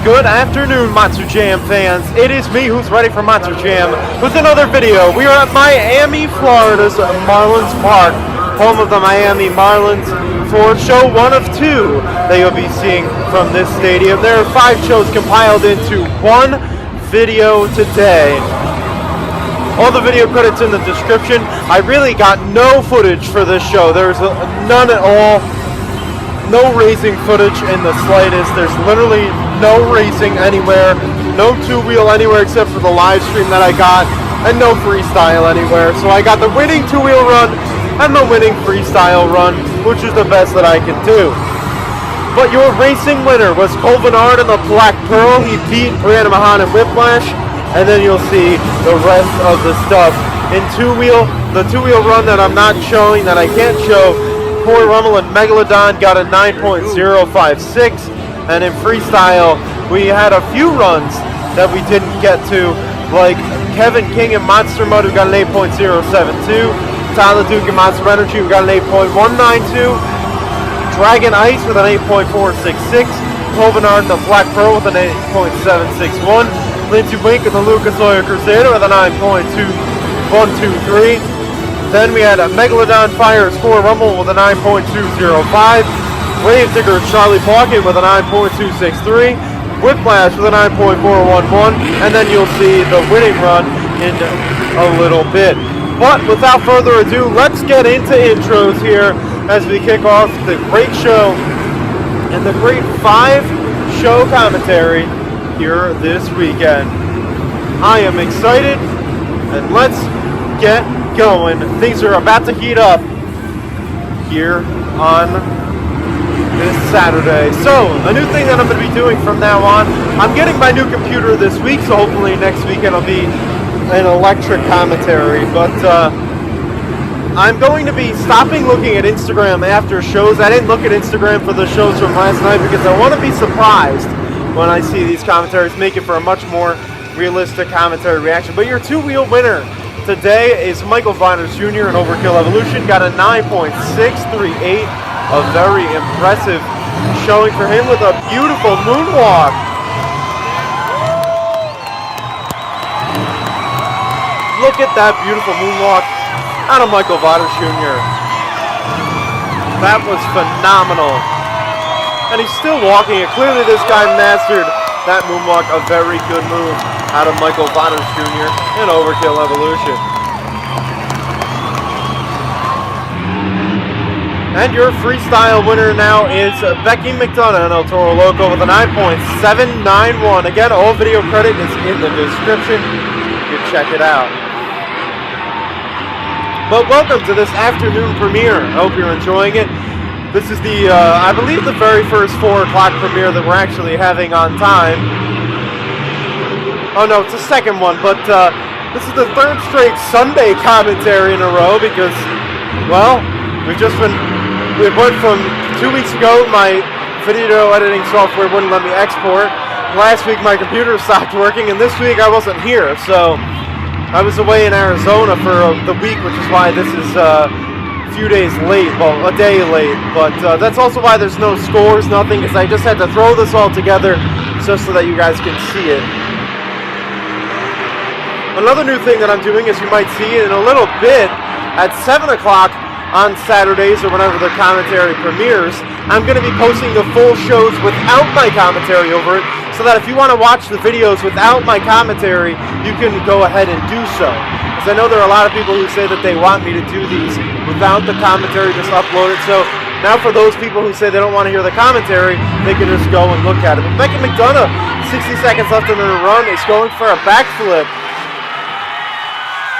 Good afternoon, Monster Jam fans. It is me who's ready for Monster Jam with another video. We are at Miami, Florida's Marlins Park, home of the Miami Marlins, for show 1 of 2 that you'll be seeing from this stadium. There are 5 shows compiled into one video today. All the video credits in the description. I really got no footage for this show. There's none at all. No racing footage in the slightest. There's literally no racing anywhere. No two-wheel anywhere except for the live stream that I got. And no freestyle anywhere. So I got the winning two-wheel run and the winning freestyle run, which is the best that I can do. But your racing winner was Cole Vennard in the Black Pearl. He beat Brianna Mahan in Whiplash. And then you'll see the rest of the stuff. In two-wheel, the two-wheel run that I'm not showing, that I can't show, Corey Rummel and Megalodon got a 9.056, and in freestyle, we had a few runs that we didn't get to, like Kevin King and Monster Mud, who got an 8.072, Tyler Duke and Monster Energy, who got an 8.192, Dragon Ice with an 8.466, Cole Vennard and the Black Pearl with an 8.761, Lindsey Wink and the Lucas Oil Crusader with a 9.2123. Then we had a Megalodon Fire Score Rumble with a 9.205. Wave Digger Charlie Pocket with a 9.263. Whiplash with a 9.411. And then you'll see the winning run in a little bit. But without further ado, let's get into intros here as we kick off the great show and the great 5-show commentary here this weekend. I am excited, and let's get going. Things are about to heat up here on this Saturday. So, a new thing that I'm going to be doing from now on, I'm getting my new computer this week, so hopefully next week it'll be an electric commentary, but I'm going to be stopping looking at Instagram after shows. I didn't look at Instagram for the shows from last night because I want to be surprised when I see these commentaries, make it for a much more realistic commentary reaction. But your two-wheel winner today is Michael Viders Jr. in Overkill Evolution. Got a 9.638, a very impressive showing for him with a beautiful moonwalk. Look at that beautiful moonwalk out of Michael Viders Jr. That was phenomenal. And he's still walking it. Clearly this guy mastered that moonwalk, a very good move out of Michael Viders Jr. in Overkill Evolution. And your freestyle winner now is Becky McDonough in El Toro Loco with a 9.791. Again, all video credit is in the description. You can check it out. But welcome to this afternoon premiere. I hope you're enjoying it. This is the, I believe, the very first 4 o'clock premiere that we're actually having on time. Oh no, it's the second one, but this is the 3rd straight Sunday commentary in a row because, well, we went from 2 weeks ago, my video editing software wouldn't let me export. Last week my computer stopped working, and this week I wasn't here, so I was away in Arizona for the week, which is why this is few days late, well, a day late, but that's also why there's no scores, nothing, because I just had to throw this all together just so that you guys can see it. Another new thing that I'm doing, as you might see in a little bit, at 7 o'clock on Saturdays or whenever the commentary premieres, I'm going to be posting the full shows without my commentary over it, so that if you want to watch the videos without my commentary, you can go ahead and do so. I know there are a lot of people who say that they want me to do these without the commentary, just upload it. So now for those people who say they don't want to hear the commentary, they can just go and look at it. But Becky McDonough, 60 seconds left in her run, is going for a backflip.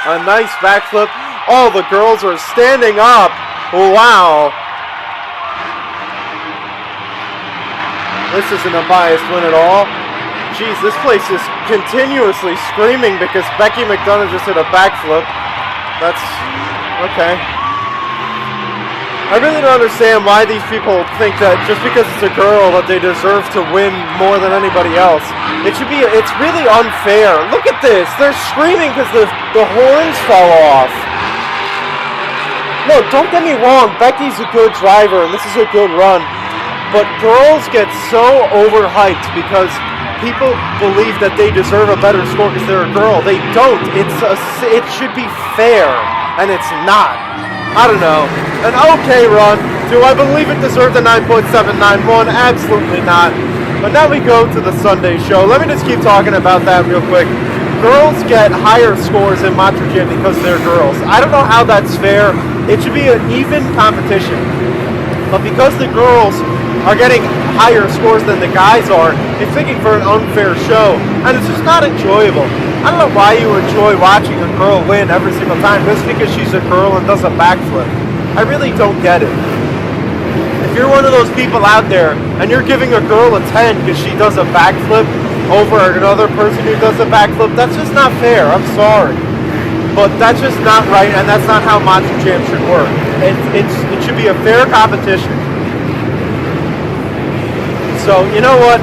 A nice backflip. All the girls are standing up. Wow. This isn't a biased win at all. Jeez, this place is continuously screaming because Becky McDonough just hit a backflip. That's okay. I really don't understand why these people think that just because it's a girl that they deserve to win more than anybody else. It's really unfair. Look at this. They're screaming because the horns fall off. No, don't get me wrong. Becky's a good driver and this is a good run. But girls get so overhyped because people believe that they deserve a better score because they're a girl. They don't. It should be fair, and it's not. I don't know. An okay run. Do I believe it deserved a 9.791? Absolutely not. But now we go to the Sunday show. Let me just keep talking about that real quick. Girls get higher scores in Monster Jam because they're girls. I don't know how that's fair. It should be an even competition. But because the girls are getting higher scores than the guys are, it's making for an unfair show. And it's just not enjoyable. I don't know why you enjoy watching a girl win every single time just because she's a girl and does a backflip. I really don't get it. If you're one of those people out there and you're giving a girl a 10 because she does a backflip over another person who does a backflip, that's just not fair. I'm sorry. But that's just not right, and that's not how Monster Jam should work. It should be a fair competition. So, you know what?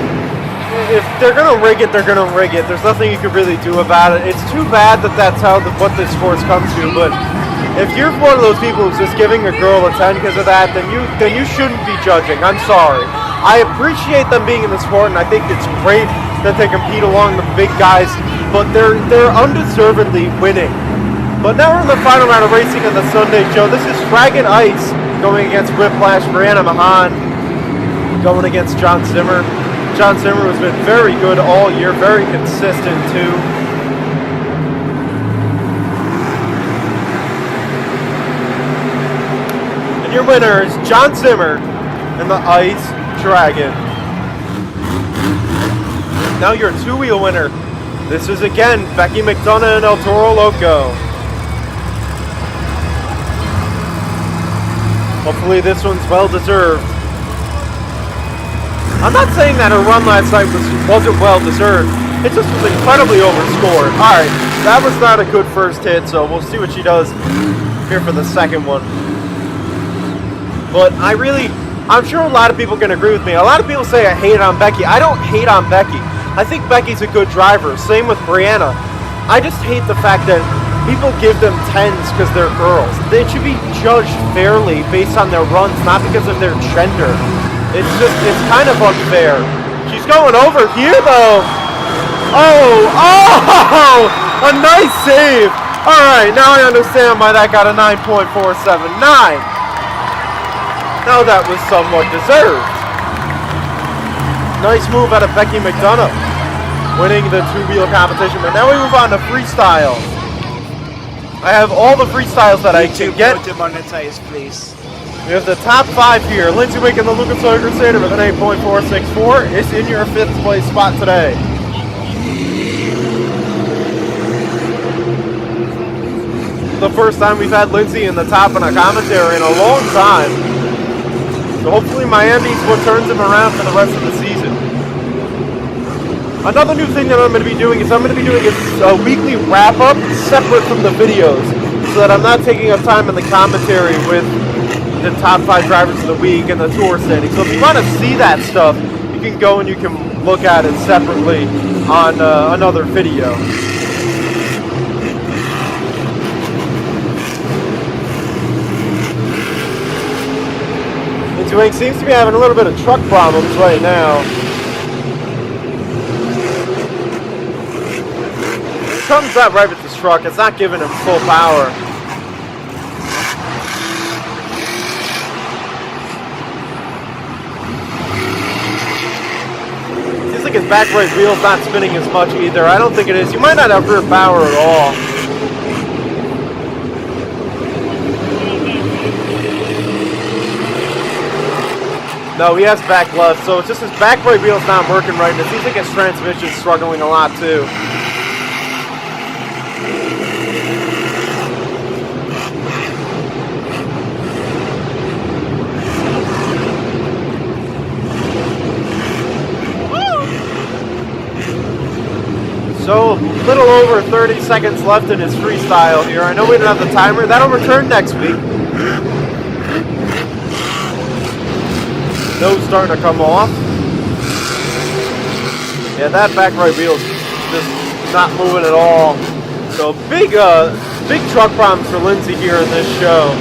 If they're going to rig it, they're going to rig it. There's nothing you can really do about it. It's too bad that that's how what the sports come to, but if you're one of those people who's just giving a girl a 10 because of that, then you shouldn't be judging. I'm sorry. I appreciate them being in the sport, and I think it's great that they compete along the big guys, but they're undeservedly winning. But now we're in the final round of racing in the Sunday show. This is Dragon Ice going against Whiplash. Brianna Mahan going against John Zimmer. John Zimmer has been very good all year, very consistent too. And your winner is John Zimmer and the Ice Dragon. Now your two-wheel winner. This is again Becky McDonough and El Toro Loco. Hopefully this one's well-deserved. I'm not saying that her run last night wasn't well-deserved. It just was incredibly overscored. Alright, that was not a good first hit, so we'll see what she does here for the second one. But I'm sure a lot of people can agree with me. A lot of people say I hate on Becky. I don't hate on Becky. I think Becky's a good driver. Same with Brianna. I just hate the fact that people give them 10s because they're girls. They should be judged fairly based on their runs, not because of their gender. It's kind of unfair. She's going over here, though. Oh, a nice save. All right, now I understand why that got a 9.479. Now that was somewhat deserved. Nice move out of Becky McDonough, winning the two-wheel competition. But now we move on to freestyle. I have all the freestyles that I can get. Demonetize, please. We have the top 5 here. Lindsay Wake and the Lucas Oil Crusader with an 8.464 is in your 5th place spot today. The first time we've had Lindsay in the top in a commentary in a long time. So hopefully Miami's what turns him around for the rest of the season. Another new thing that I'm going to be doing is I'm going to be doing a weekly wrap-up separate from the videos so that I'm not taking up time in the commentary with the top 5 drivers of the week and the tour standings. So if you want to see that stuff, you can go and you can look at it separately on another video. Wing seems to be having a little bit of truck problems right now. Something's not right with this truck. It's not giving him full power. Seems like his back right wheel's not spinning as much either. I don't think it is. You might not have rear power at all. No, he has back left, so it's just his back right wheel's not working right, and it seems like his transmission's struggling a lot too. So, a little over 30 seconds left in his freestyle here. I know we don't have the timer. That'll return next week. Nose starting to come off. Yeah, that back right wheel's just not moving at all. So big truck problems for Lindsay here in this show.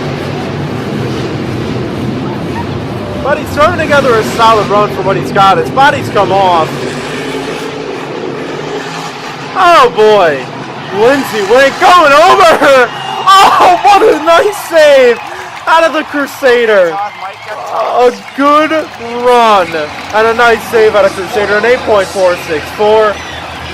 But he's throwing together a solid run for what he's got. His body's come off. Oh boy, Lindsey Wink going over her. Oh, what a nice save out of the Crusader. A good run and a nice save out of Crusader, an 8.464.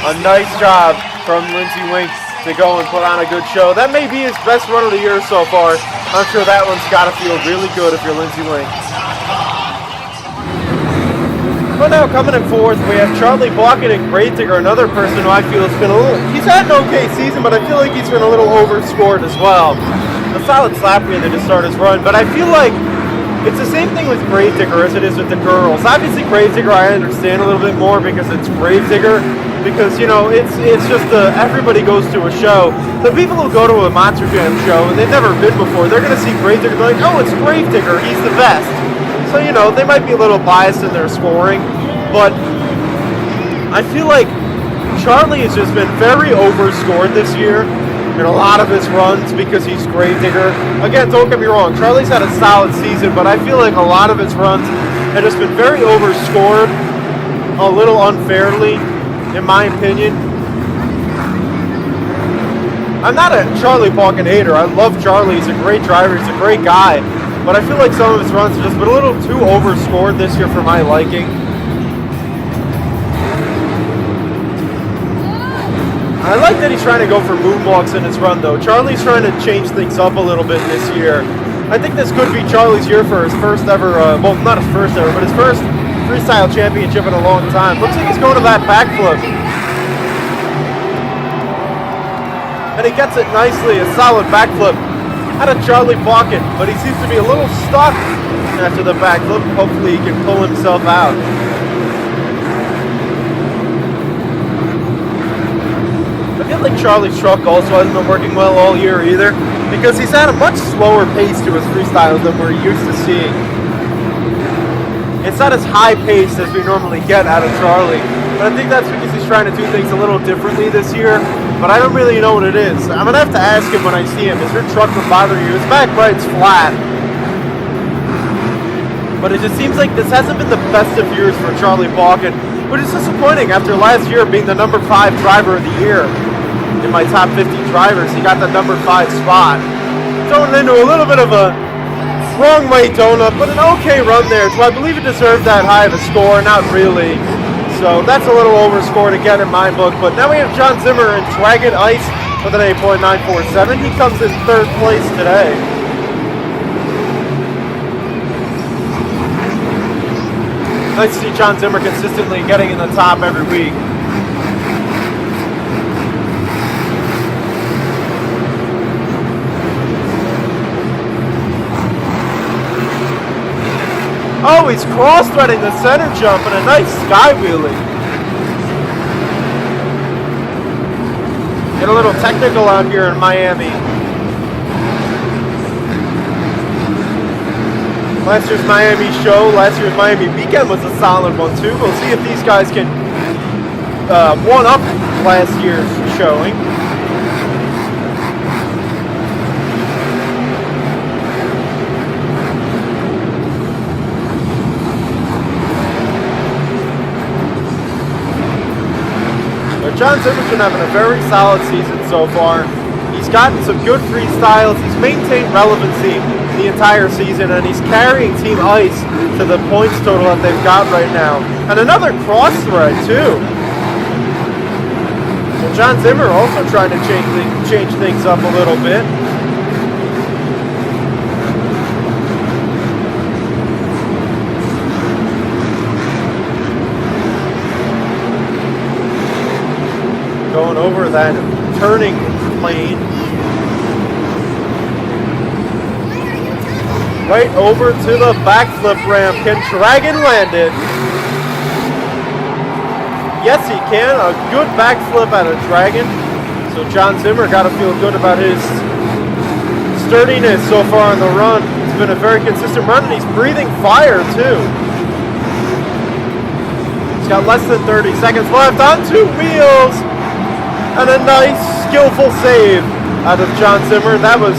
A nice job from Lindsey Wink to go and put on a good show. That may be his best run of the year so far. I'm sure that one's got to feel really good if you're Lindsey Wink. But now coming in fourth, we have Charlie Blockett and Gravedigger, another person who I feel has been a little, he's had an okay season, but I feel like he's been a little overscored as well. A solid slap win to start his run, but I feel like it's the same thing with Gravedigger as it is with the girls. Obviously Gravedigger I understand a little bit more because it's Gravedigger, because, you know, it's just everybody goes to a show. The people who go to a Monster Jam show and they've never been before, they're going to see Gravedigger and be like, oh, it's Gravedigger, he's the best. So, you know, they might be a little biased in their scoring, but I feel like Charlie has just been very overscored this year in a lot of his runs because he's Gravedigger. Again, don't get me wrong, Charlie's had a solid season, but I feel like a lot of his runs have just been very overscored, a little unfairly, in my opinion. I'm not a Charlie Blockett hater. I love Charlie. He's a great driver. He's a great guy. But I feel like some of his runs have just been a little too overscored this year for my liking. I like that he's trying to go for moonwalks in his run, though. Charlie's trying to change things up a little bit this year. I think this could be Charlie's year for his first ever, well, not his first ever, but his first freestyle championship in a long time. Looks like he's going to that backflip. And he gets it nicely, a solid backflip out of Charlie Blockett, but he seems to be a little stuck after the backflip. Hopefully he can pull himself out. I feel like Charlie's truck also hasn't been working well all year either, because he's had a much slower pace to his freestyles than we're used to seeing. It's not as high paced as we normally get out of Charlie, but I think that's because he's trying to do things a little differently this year, but I don't really know what it is. I'm going to have to ask him when I see him, is your truck been bothering you? His back right's flat. But it just seems like this hasn't been the best of years for Charlie Blockett, which is disappointing after last year being the number 5 driver of the year. In my top 50 drivers, he got the number 5 spot. Throwing it into a little bit of a wrong way donut, but an okay run there. So I believe it deserved that high of a score, not really. So that's a little overscored again in my book. But now we have John Zimmer and Dragon Ice with an 8.947. He comes in 3rd place today. Nice to see John Zimmer consistently getting in the top every week. Oh, he's cross-threading the center jump and a nice sky wheelie. Get a little technical out here in Miami. Last year's Miami show, last year's Miami weekend was a solid one too. We'll see if these guys can one up last year's showing. John Zimmer's been having a very solid season so far. He's gotten some good freestyles. He's maintained relevancy the entire season, and he's carrying Team Ice to the points total that they've got right now. And another cross thread too. So John Zimmer also trying to change things up a little bit. Going over that turning lane. Right over to the backflip ramp. Can Dragon land it? Yes, he can. A good backflip out of Dragon. So John Zimmer got to feel good about his sturdiness so far in the run. It's been a very consistent run, and he's breathing fire too. He's got less than 30 seconds left on 2 wheels. And a nice, skillful save out of John Zimmer. That was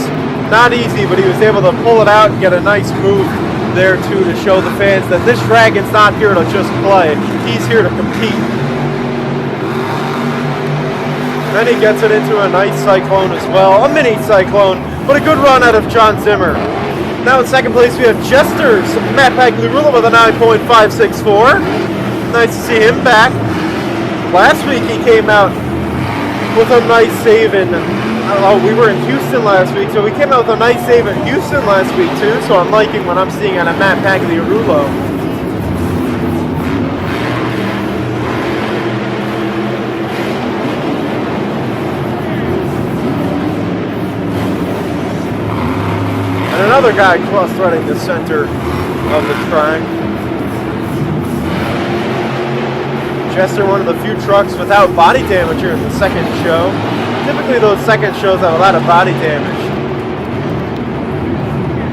not easy, but he was able to pull it out and get a nice move there, too, to show the fans that this Dragon's not here to just play. He's here to compete. Then he gets it into a nice cyclone as well. A mini cyclone, but a good run out of John Zimmer. Now in second place we have Jester's Matt Pagliarulo with a 9.564. Nice to see him back. Last week he came out with a nice save in, we were in Houston last week, so we came out with a nice save in Houston last week too, so I'm liking what I'm seeing out of Matt Pagliarulo. And another guy cross-threading the center of the track. Jester, one of the few trucks without body damage here in the second show. Typically those second shows have a lot of body damage.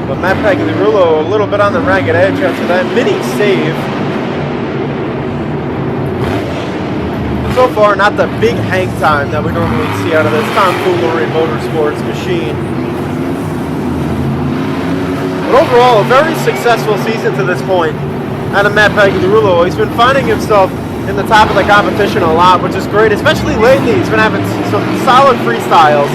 But Matt Pagliarulo a little bit on the ragged edge after that mini save. So far, not the big hang time that we normally see out of this tomfoolery motorsports machine. But overall, a very successful season to this point out of Matt Pagliarulo. He's been finding himself in the top of the competition a lot, which is great, especially lately. He's been having some solid freestyles.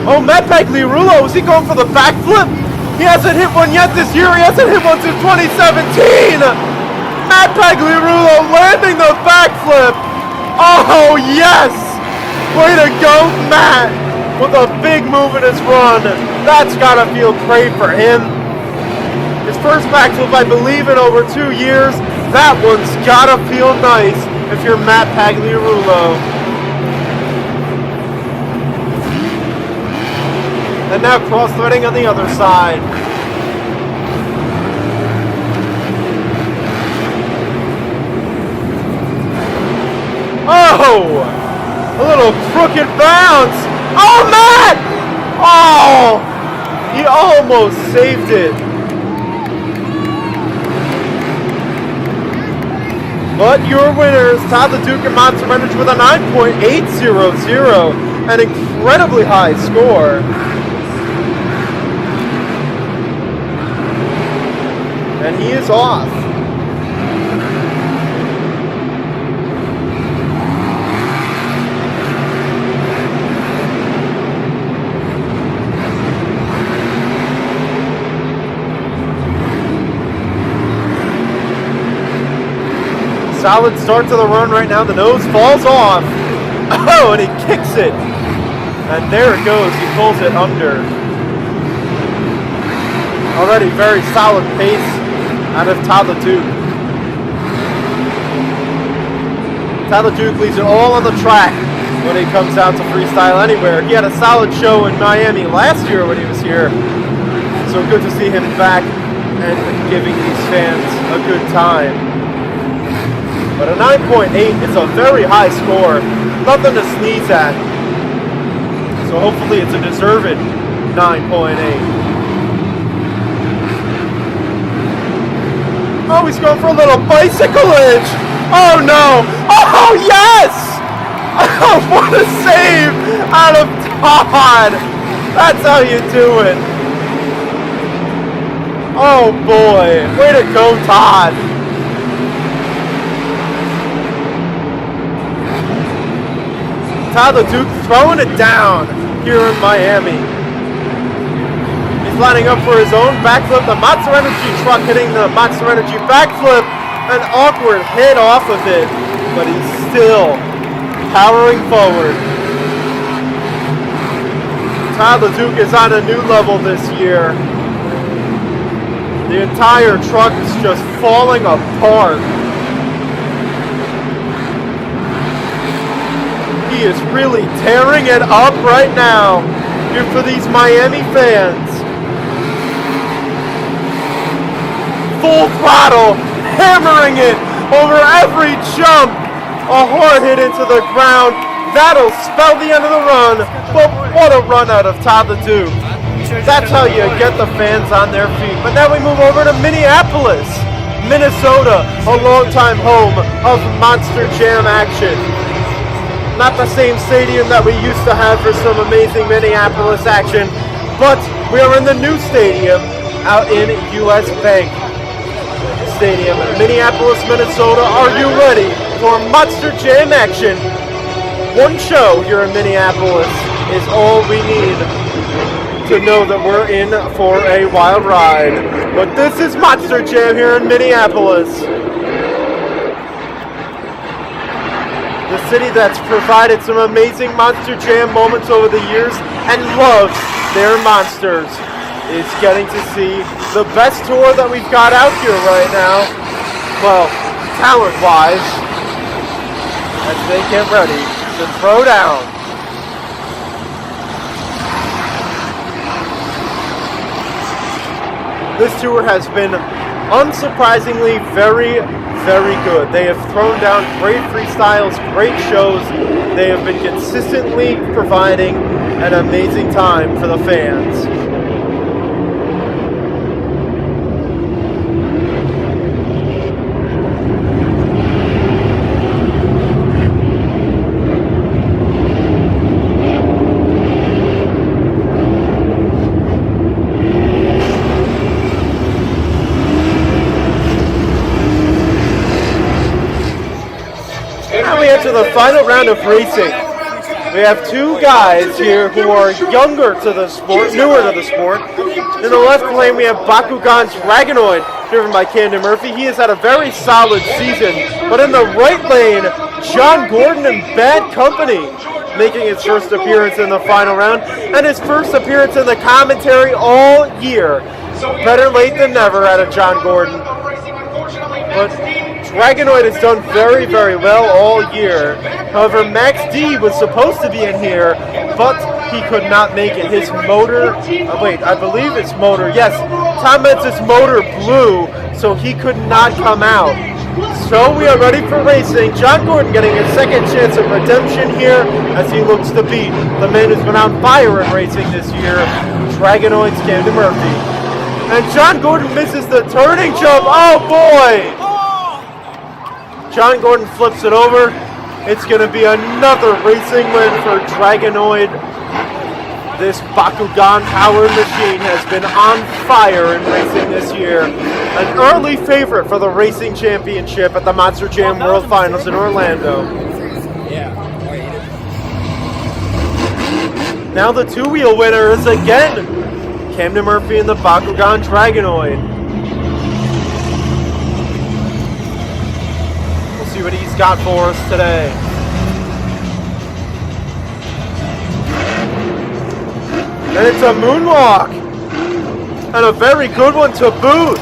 Oh, Matt Pagliarulo, is he going for the backflip? He hasn't hit one yet this year. He hasn't hit one since 2017. Matt Pagliarulo landing the backflip. Oh, yes. Way to go, Matt. With a big move in his run. That's got to feel great for him. His first backflip, I believe, in over 2 years. That one's gotta feel nice if you're Matt Pagliarulo. And now cross-threading on the other side. Oh! A little crooked bounce. Oh, Matt! Oh! He almost saved it. But your winners, Todd LeDuc and Monster Energy with a 9.800, an incredibly high score. And he is off. Solid start to the run right now. The nose falls off. Oh, and he kicks it. And there it goes. He pulls it under. Already very solid pace out of Todd LeDuc. Todd LeDuc leaves it all on the track when he comes out to freestyle anywhere. He had a solid show in Miami last year when he was here. So good to see him back and giving these fans a good time. But a 9.8 is a very high score. Nothing to sneeze at. So hopefully it's a deserved 9.8. Oh, he's going for a little bicycle edge. Oh no. Oh yes! Oh, what a save out of Todd. That's how you do it. Oh boy. Way to go, Todd. Todd LeDuc throwing it down here in Miami. He's lining up for his own backflip. The Monster Energy truck hitting the Monster Energy backflip. An awkward hit off of it, but he's still powering forward. Todd LeDuc is on a new level this year. The entire truck is just falling apart. He is really tearing it up right now here for these Miami fans. Full throttle, hammering it over every jump. A hard hit into the ground. That'll spell the end of the run. But what a run out of Todd LeDuc. That's how you get the fans on their feet. But now we move over to Minneapolis, Minnesota, a longtime home of Monster Jam action. Not the same stadium that we used to have for some amazing Minneapolis action, but we are in the new stadium out in US Bank. Stadium, Minneapolis, Minnesota. Are you ready for Monster Jam action? One show here in Minneapolis is all we need to know that we're in for a wild ride. But this is Monster Jam here in Minneapolis. The city that's provided some amazing Monster Jam moments over the years and loves their monsters is getting to see the best tour that we've got out here right now. Well, talent-wise, as they get ready to throw down. This tour has been unsurprisingly very, very good. They have thrown down great freestyles, great shows. They have been consistently providing an amazing time for the fans. To the final round of racing. We have two guys here who are younger to the sport, newer to the sport. In the left lane we have Bakugan Dragonoid, driven by Camden Murphy. He has had a very solid season. But in the right lane, John Gordon and Bad Company, making his first appearance in the final round, and his first appearance in the commentary all year. Better late than never out of John Gordon. But Dragonoid has done very, very well all year. However, Max D was supposed to be in here, but he could not make it. His motor, I believe it's motor. Yes, Tom Mentz's motor blew, so he could not come out. So we are ready for racing. John Gordon getting a second chance of redemption here as he looks to beat the man who's been on fire in racing this year, Dragonoid's Camden Murphy. And John Gordon misses the turning jump. Oh boy! John Gordon flips it over. It's going to be another racing win for Dragonoid. This Bakugan-powered machine has been on fire in racing this year. An early favorite for the Racing Championship at the Monster Jam World Finals in Orlando. Now the two-wheel winner is again Camden Murphy and the Bakugan Dragonoid. See what he's got for us today. And it's a moonwalk. And a very good one to boot.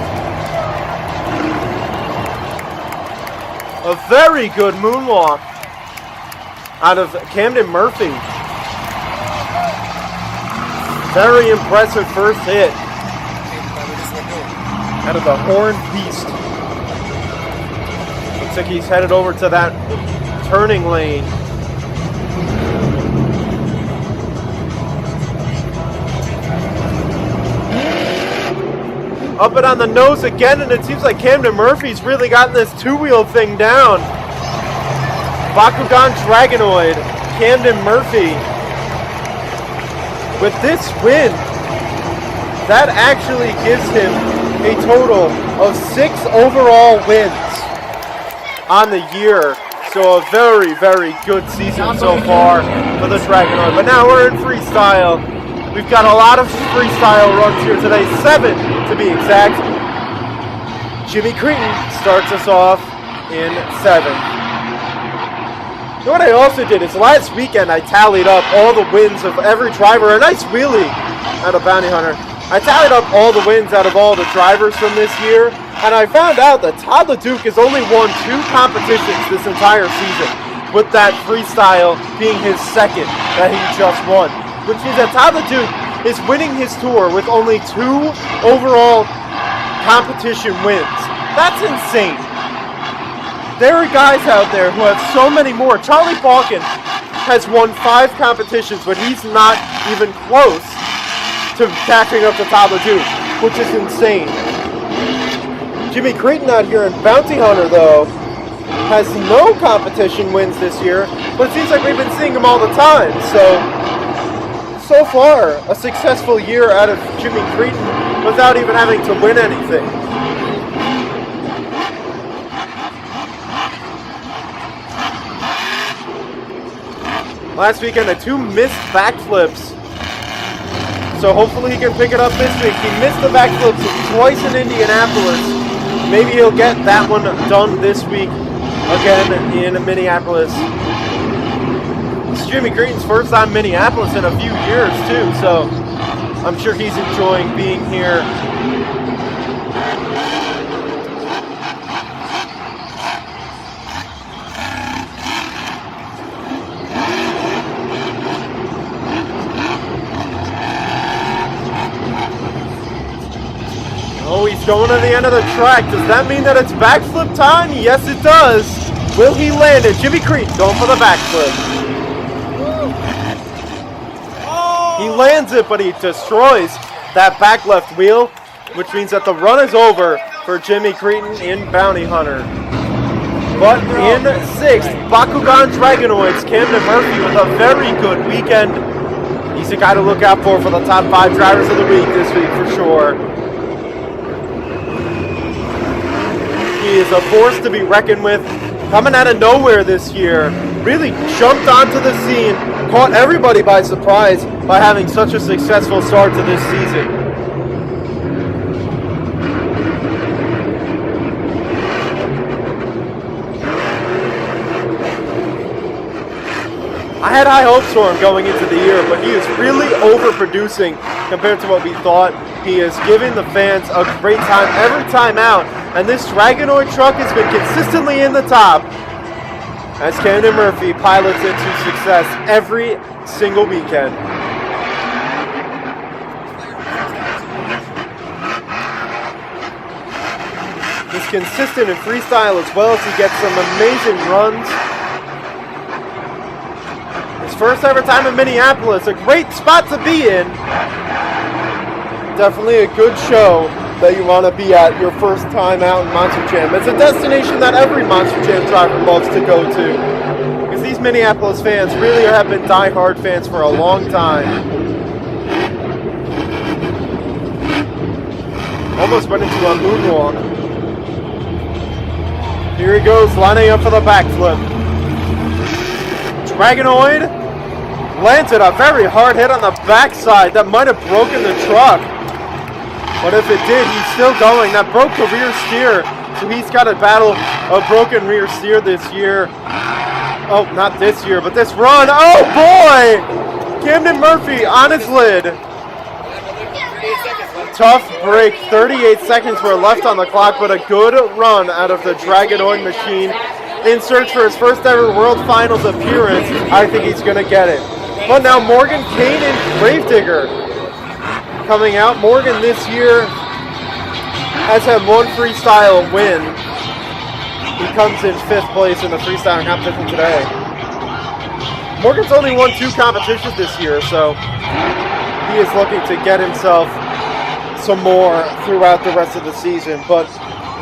A very good moonwalk out of Camden Murphy. Very impressive first hit out of the Horned Beast. Looks like he's headed over to that turning lane. Up and on the nose again, and it seems like Camden Murphy's really gotten this two-wheel thing down. Bakugan Dragonoid, Camden Murphy. With this win, that actually gives him a total of 6 overall wins on the year. So a very, very good season so far for the Dragonoid. But now we're in freestyle. We've got a lot of freestyle runs here today, 7 to be exact. Jimmy Cretin starts us off in 7th. You know what I also did is last weekend I tallied up all the wins of every driver. A nice wheelie out of Bounty Hunter. I tallied up all the wins out of all the drivers from this year, and I found out that Todd LeDuc has only won 2 competitions this entire season, with that freestyle being his second that he just won. Which means that Todd LeDuc is winning his tour with only 2 overall competition wins. That's insane. There are guys out there who have so many more. Charlie Balkin has won 5 competitions, but he's not even close to catching up to Todd LeDuc, which is insane. Jimmy Cretin out here in Bounty Hunter, though, has no competition wins this year, but it seems like we've been seeing him all the time. So far, a successful year out of Jimmy Cretin without even having to win anything. last weekend had 2 missed backflips. So hopefully he can pick it up this week. He missed the backflips twice in Indianapolis. Maybe he'll get that one done this week again in Minneapolis. It's Jimmy Creten's first time in Minneapolis in a few years too, so I'm sure he's enjoying being here. Oh, he's going to the end of the track. Does that mean that it's backflip time? Yes, it does. Will he land it? Jimmy Creten going for the backflip. He lands it, but he destroys that back left wheel, which means that the run is over for Jimmy Creten in Bounty Hunter. But in 6th, Bakugan Dragonoids, Camden Murphy with a very good weekend. He's a guy to look out for the top 5 drivers of the week this week for sure. He is a force to be reckoned with, coming out of nowhere this year. Really jumped onto the scene, caught everybody by surprise by having such a successful start to this season. I had high hopes for him going into the year, but he is really overproducing compared to what we thought. He is giving the fans a great time every time out, and this Dragonoid truck has been consistently in the top as Camden Murphy pilots it to success every single weekend. He's consistent in freestyle as well as he gets some amazing runs. His first ever time in Minneapolis, a great spot to be in. Definitely a good show that you want to be at your first time out in Monster Jam. It's a destination that every Monster Jam driver loves to go to, because these Minneapolis fans really have been die-hard fans for a long time. Almost went into a moonwalk. Here he goes, lining up for the backflip. Dragonoid landed a very hard hit on the backside that might have broken the truck. But if it did, he's still going. That broke the rear steer, so he's got to battle a broken rear steer this year. Oh, not this year, but this run. Oh, boy! Camden Murphy on his lid. Tough break. 38 seconds were left on the clock, but a good run out of the Dragonoid machine. In search for his first ever World Finals appearance, I think he's going to get it. But now Morgan Kane and Gravedigger coming out. Morgan this year has had one freestyle win. He comes in 5th place in the freestyle competition today. Morgan's only won 2 competitions this year, so he is looking to get himself some more throughout the rest of the season. But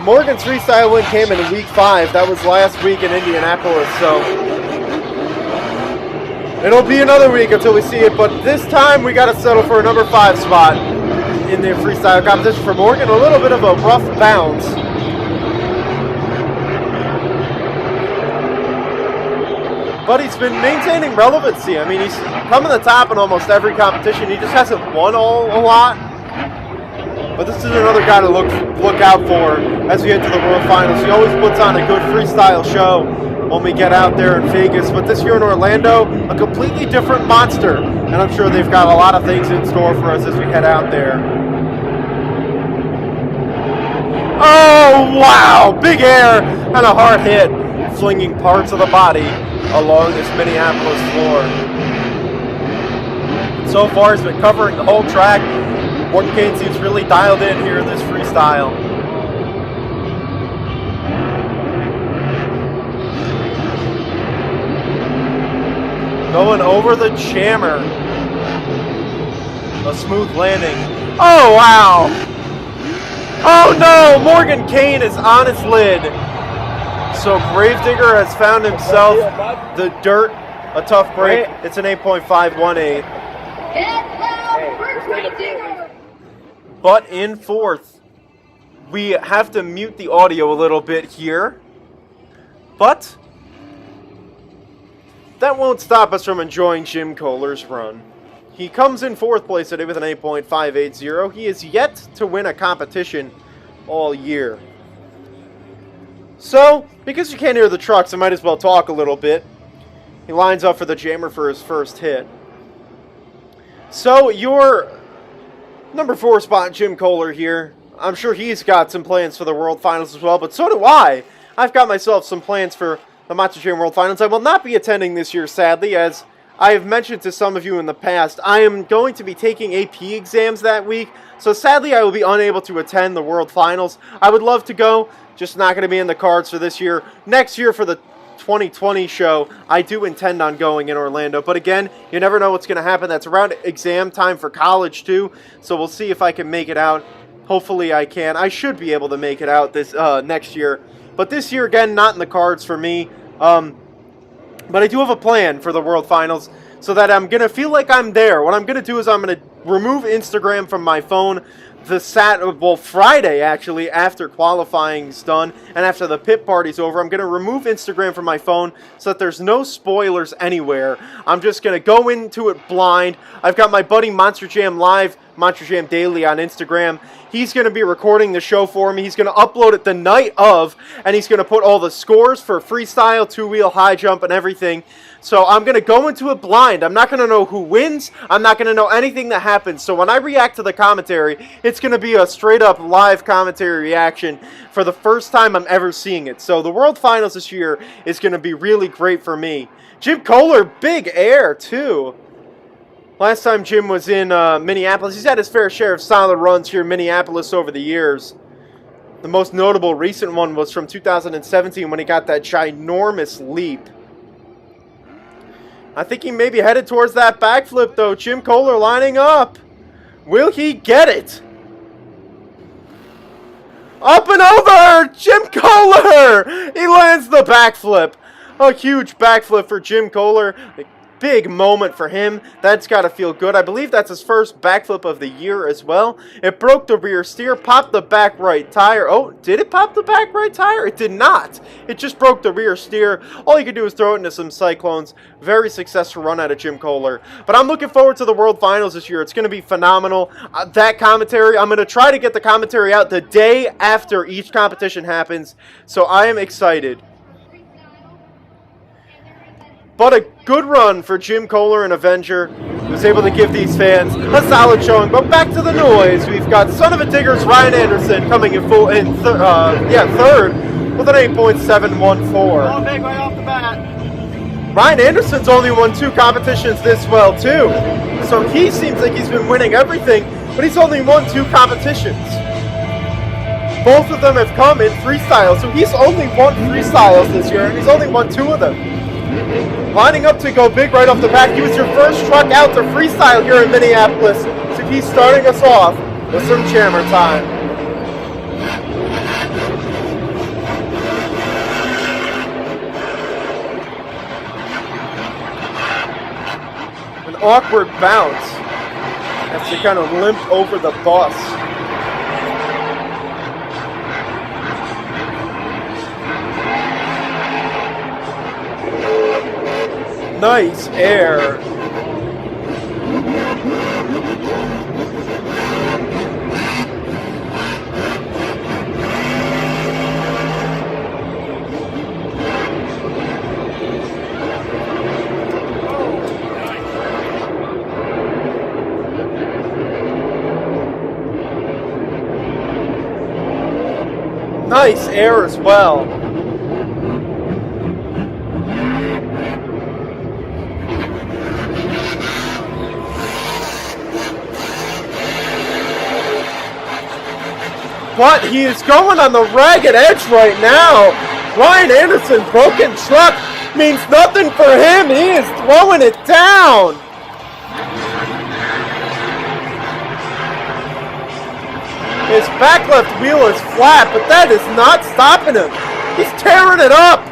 Morgan's freestyle win came in week 5. That was last week in Indianapolis, so it'll be another week until we see it, but this time we got to settle for a number 5 spot in the freestyle competition for Morgan. A little bit of a rough bounce. But he's been maintaining relevancy. I mean, he's come in the top in almost every competition. He just hasn't won a lot. But this is another guy to look out for as we get to the World Finals. He always puts on a good freestyle show when we get out there in Vegas. But this year in Orlando, a completely different monster. And I'm sure they've got a lot of things in store for us as we head out there. Oh, wow! Big air and a hard hit, flinging parts of the body along this Minneapolis floor. So far, he's been covering the whole track. Morgan Kane seems really dialed in here in this freestyle. Going over the jammer. A smooth landing. Oh, wow! Oh, no! Morgan Kane is on his lid. So Gravedigger has found himself the dirt. A tough break. It's an 8.518. But in 4th, we have to mute the audio a little bit here. But that won't stop us from enjoying Jim Kohler's run. He comes in 4th place today with an 8.580. He is yet to win a competition all year. So, because you can't hear the trucks, I might as well talk a little bit. He lines up for the jammer for his first hit. So, your number 4 spot, Jim Kohler here. I'm sure he's got some plans for the World Finals as well, but so do I. I've got myself some plans for the Monster Jam World Finals. I will not be attending this year, sadly, as I have mentioned to some of you in the past. I am going to be taking AP exams that week, so sadly I will be unable to attend the World Finals. I would love to go, just not going to be in the cards for this year. Next year for the 2020 show, I do intend on going in Orlando, but again, you never know what's going to happen. That's around exam time for college too, so we'll see if I can make it out. Hopefully I can. I should be able to make it out this next year. But this year, again, not in the cards for me. But I do have a plan for the World Finals so that I'm going to feel like I'm there. What I'm going to do is I'm going to remove Instagram from my phone Friday, actually, after qualifying's done and after the pit party's over. I'm going to remove Instagram from my phone so that there's no spoilers anywhere. I'm just going to go into it blind. I've got my buddy Monster Jam Live, Monster Jam Daily on Instagram. He's going to be recording the show for me. He's going to upload it the night of, and he's going to put all the scores for freestyle, two-wheel, high jump, and everything. So I'm going to go into it blind. I'm not going to know who wins. I'm not going to know anything that happens. So when I react to the commentary, it's going to be a straight-up live commentary reaction for the first time I'm ever seeing it. So the World Finals this year is going to be really great for me. Jim Kohler, big air, too. Last time Jim was in Minneapolis, he's had his fair share of solid runs here in Minneapolis over the years. The most notable recent one was from 2017 when he got that ginormous leap. I think he may be headed towards that backflip, though. Jim Kohler lining up. Will he get it? Up and over! Jim Kohler! He lands the backflip. A huge backflip for Jim Kohler. Big moment for him. That's got to feel good. I believe that's his first backflip of the year as well. It broke the rear steer, popped the back right tire. Oh, did it pop the back right tire? It did not. It just broke the rear steer. All you could do is throw it into some cyclones. Very successful run out of Jim Kohler. But I'm looking forward to the World Finals this year. It's going to be phenomenal. That commentary, I'm going to try to get the commentary out the day after each competition happens. So I am excited. But a good run for Jim Kohler and Avenger. He was able to give these fans a solid showing. But back to the noise. We've got Son of a Digger's Ryan Anderson coming in third with an 8.714. Oh, big right off the bat. Ryan Anderson's only won 2 competitions this well, too. So he seems like he's been winning everything, but he's only won 2 competitions. Both of them have come in freestyle, so he's only won freestyles this year, and he's only won 2 of them. Lining up to go big right off the bat. He was your first truck out to freestyle here in Minneapolis. So he's starting us off with some jammer time. An awkward bounce as he kind of limp over the bus. Nice air. Nice air as well. But he is going on the ragged edge right now. Ryan Anderson's broken truck means nothing for him. He is throwing it down. His back left wheel is flat, but that is not stopping him. He's tearing it up.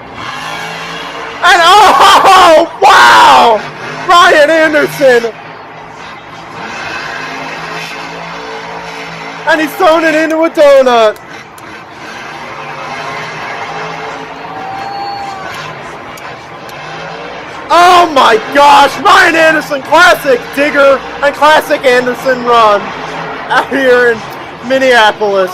And oh, wow! Ryan Anderson. And he's throwing it into a donut. Oh my gosh, Ryan Anderson, classic Digger and classic Anderson run out here in Minneapolis.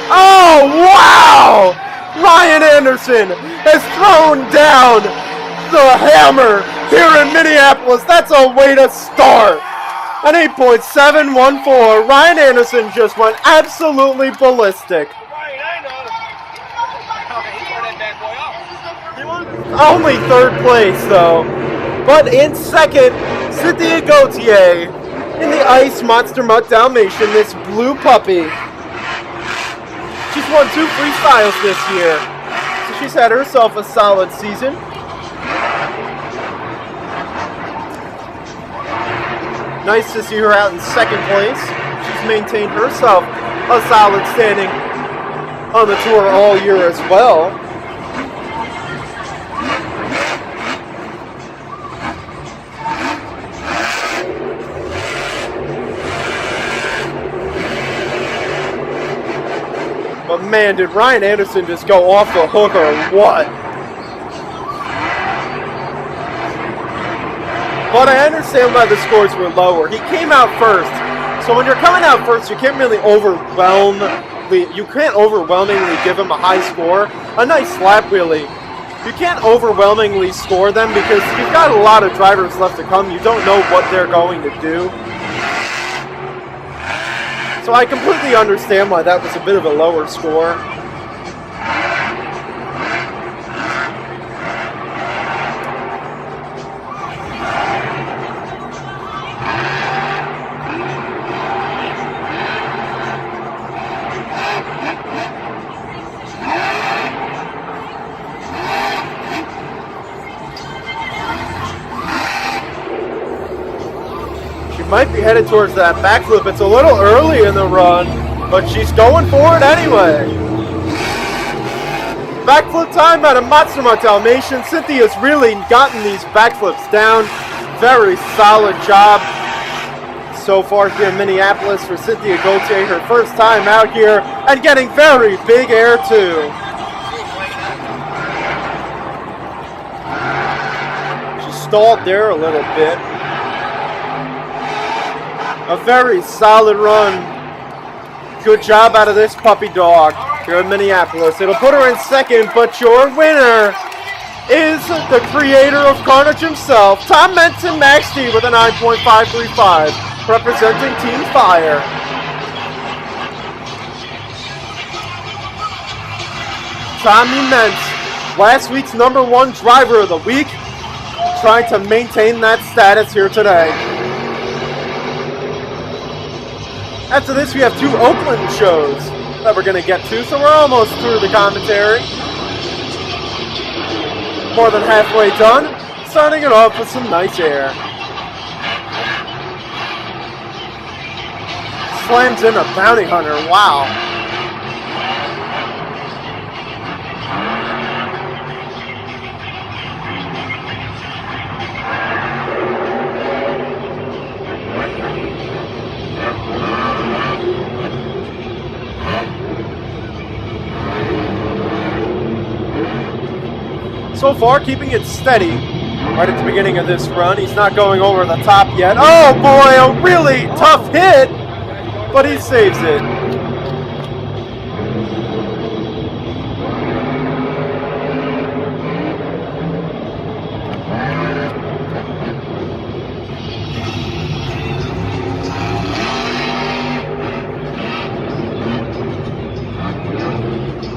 Oh wow! Ryan Anderson has thrown down the hammer here in Minneapolis. That's a way to start. An 8.714. Ryan Anderson just went absolutely ballistic. Only third place though. But in second, Cynthia Gauthier in the Ice Monster Mutt Dalmatian, this blue puppy. She's won 2 freestyles this year. So she's had herself a solid season. Nice to see her out in second place. She's maintained herself a solid standing on the tour all year as well. But man, did Ryan Anderson just go off the hook or what? But I understand why the scores were lower. He came out first. So when you're coming out first, you can't really overwhelmingly give him a high score. A nice lap, really. You can't overwhelmingly score them because you've got a lot of drivers left to come. You don't know what they're going to do. So I completely understand why that was a bit of a lower score. Might be headed towards that backflip. It's a little early in the run, but she's going for it anyway. Backflip time out of Monster Mutt Dalmatian. Cynthia's really gotten these backflips down. Very solid job so far here in Minneapolis for Cynthia Gauthier. Her first time out here and getting very big air too. She stalled there a little bit. A very solid run. Good job out of this puppy dog here in Minneapolis. It'll put her in second, but your winner is the creator of Carnage himself, Tom Menton Max D with a 9.535, representing Team Fire. Tommy Mentz, last week's #1 driver of the week, trying to maintain that status here today. After this, we have 2 Oakland shows that we're going to get to, so we're almost through the commentary. More than halfway done, starting it off with some nice air. Slams in a bounty hunter, wow. So far, keeping it steady right at the beginning of this run. He's not going over the top yet. Oh boy, a really tough hit, but he saves it.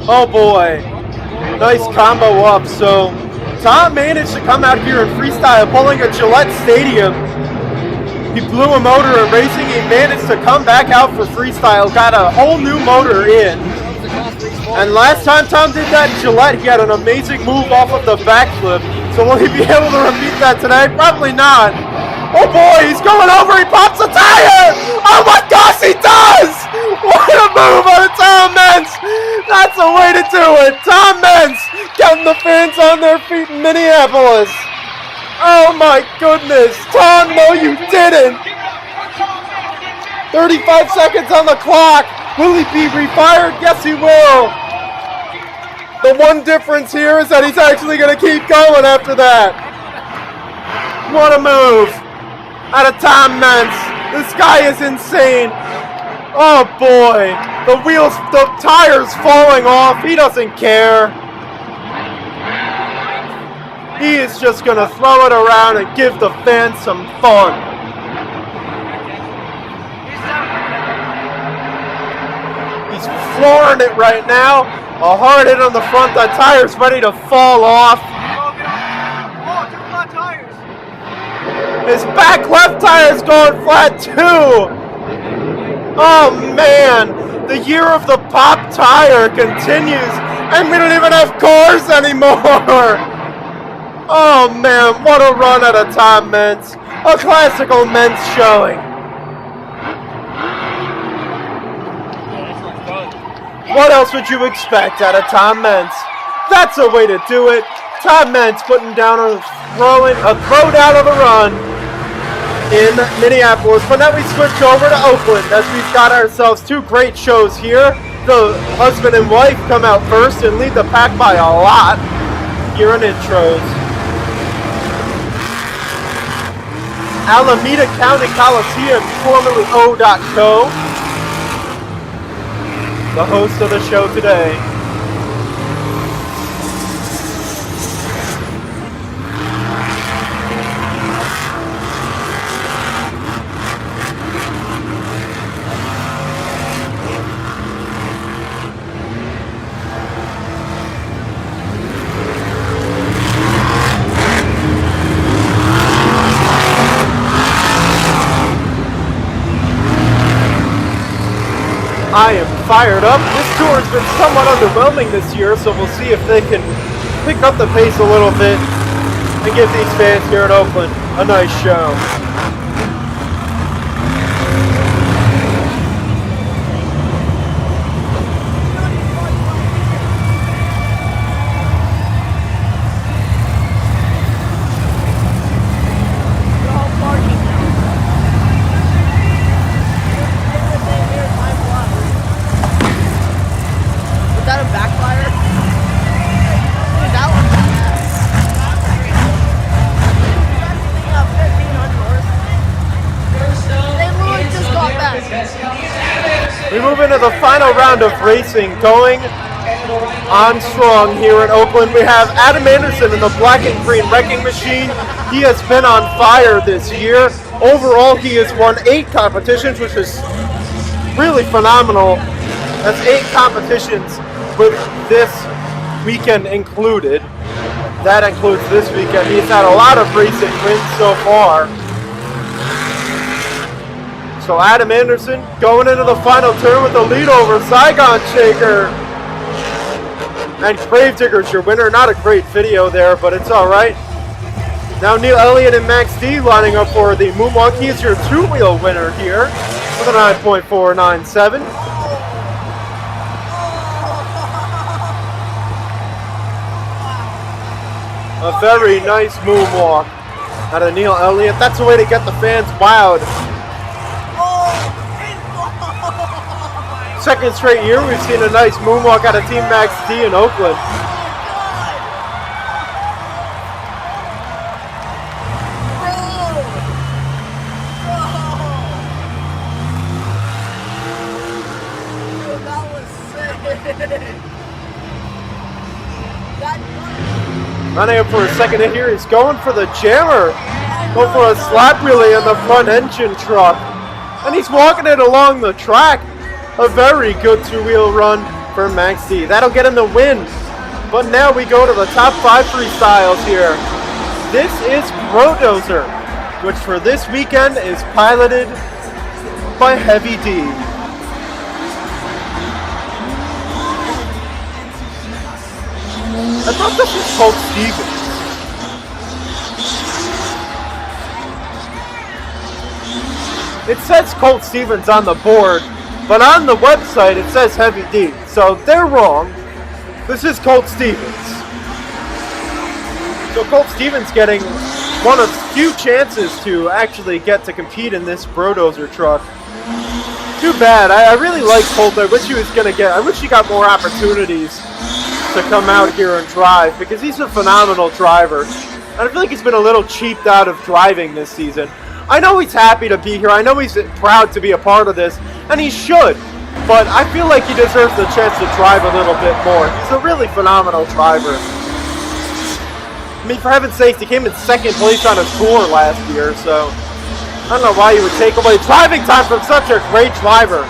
Oh boy. Nice combo up. So Tom managed to come out here in freestyle, pulling a Gillette Stadium. He blew a motor in racing. He managed to come back out for freestyle, got a whole new motor in. And last time Tom did that in Gillette, he had an amazing move off of the backflip. So will he be able to repeat that today? Probably not. Oh boy, he's going over, he pops a tire! Oh my gosh, he does! What a move on Tom Mentz! That's the way to do it! Tom Mentz getting the fans on their feet in 35 seconds on the clock. Will he be refired? Yes, he will. The one difference here is that he's actually going to keep going after that. What a move. Out of time, Mence. This guy is insane. Oh boy. The tires falling off. He doesn't care. He is just going to throw it around and give the fans some fun. He's flooring it right now. A hard hit on the front. The tire's ready to fall off. His back left tire is going flat too. Oh man, the year of the pop tire continues, and we don't even have cars anymore. Oh man, what a run at a time, Mence. A classical Mence showing. What else would you expect out of Tom Mence? That's a way to do it. Tom Mence putting down a throw down of a run in Minneapolis. But now we switch over to Oakland as we've got ourselves two great shows here. The husband and wife come out first and lead the pack by a lot here in intros. Alameda County Coliseum, formerly O.co. The host of the show today. I am fired up. This tour has been somewhat underwhelming this year, so we'll see if they can pick up the pace a little bit and give these fans here in Oakland a nice show. We move into the final round of racing, going on strong here in Oakland. We have Adam Anderson in the black and green wrecking machine. He has been on fire this year. Overall, he has won 8 competitions, which is really phenomenal. That's 8 competitions with this weekend included. That includes this weekend. He's had a lot of racing wins so far. So Adam Anderson going into the final turn with the lead over Saigon Shaker. And Gravedigger's your winner. Not a great video there, but it's all right. Now Neil Elliott and Max D lining up for the Moonwalk. He is your two-wheel winner here with a 9.497. A very nice moonwalk out of Neil Elliott. That's a way to get the fans wowed. Second straight year we've seen a nice moonwalk out of Team Max D in Oakland. Running up for a second hit here, he's going for the jammer. Going for a slap relay on the front engine truck. And he's walking it along the track. A very good two-wheel run for Max D. That'll get him the win. But now we go to the top 5 freestyles here. This is Brodozer, which for this weekend is piloted by Heavy D. I thought this was Colt Stevens. It says Colt Stevens on the board, but on the website it says Heavy D, so they're wrong. This is Colt Stevens. So Colt Stevens getting one of few chances to actually get to compete in this Brodozer truck. Too bad. I really like Colt. I wish he was gonna get. I wish he got more opportunities to come out here and drive because he's a phenomenal driver. And I feel like he's been a little cheaped out of driving this season. I know he's happy to be here. I know he's proud to be a part of this, and he should. But I feel like he deserves the chance to drive a little bit more. He's a really phenomenal driver. I mean, for heaven's sakes, he came in second place on his tour last year, so I don't know why you would take away driving time from such a great driver.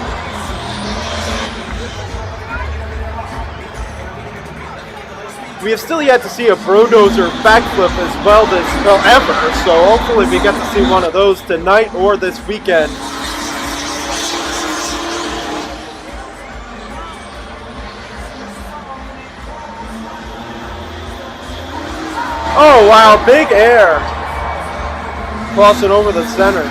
We have still yet to see a Brodozer backflip as well ever, so hopefully we get to see one of those tonight or this weekend. Oh wow, big air. Crossing over the center.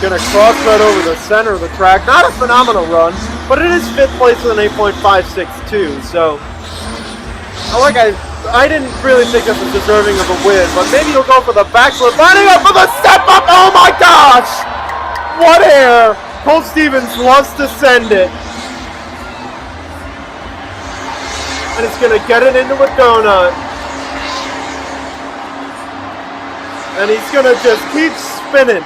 Going to cross right over the center of the track. Not a phenomenal run, but it is 5th place with an 8.562. So, I didn't really think this was deserving of a win, but maybe he'll go for the backflip, lining up for the step up. Oh my gosh! What air! Colt Stevens loves to send it. And it's going to get it into a donut. And he's going to just keep spinning.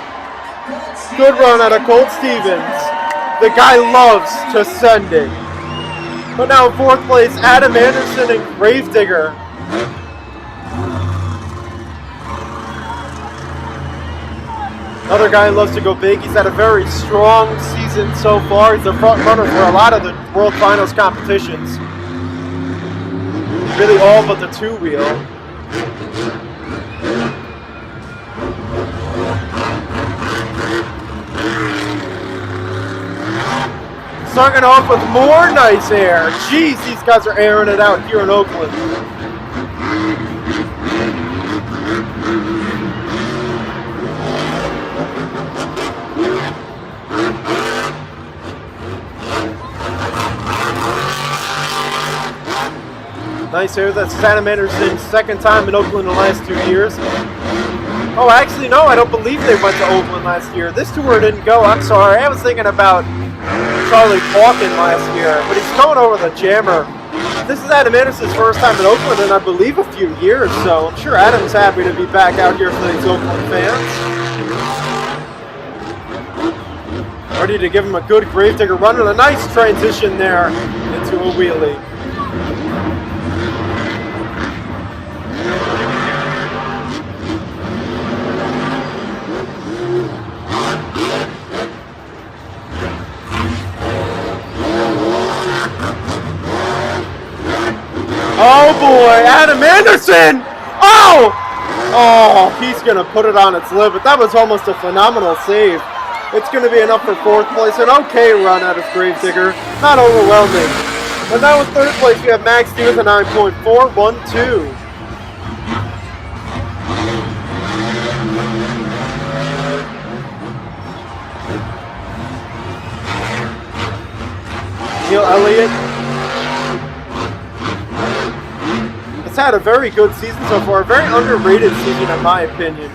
Good run out of Colt Stevens. The guy loves to send it. But now 4th place, Adam Anderson and Gravedigger. Another guy who loves to go big. He's had a very strong season so far. He's a front runner for a lot of the World Finals competitions. Really all but the 2-wheel. Starting off with more nice air. Jeez, these guys are airing it out here in Oakland. Nice air. That's Adam Anderson's 2nd time in Oakland in the last 2 years. Oh, actually, no, I don't believe they went to Oakland last year. This tour didn't go. I'm sorry. I was thinking about Charlie Falken last year, but he's going over the jammer. This is Adam Anderson's 1st time in Oakland in, I believe, a few years, so I'm sure Adam's happy to be back out here for these Oakland fans. Ready to give him a good Gravedigger run and a nice transition there into a wheelie. Oh boy, Adam Anderson! Oh! Oh, he's going to put it on its lip, but that was almost a phenomenal save. It's going to be enough for 4th place. An okay run out of Gravedigger. Not overwhelming. But now in 3rd place, we have Max D with a 9.412. Neil Elliott has had a very good season so far. A very underrated season in my opinion.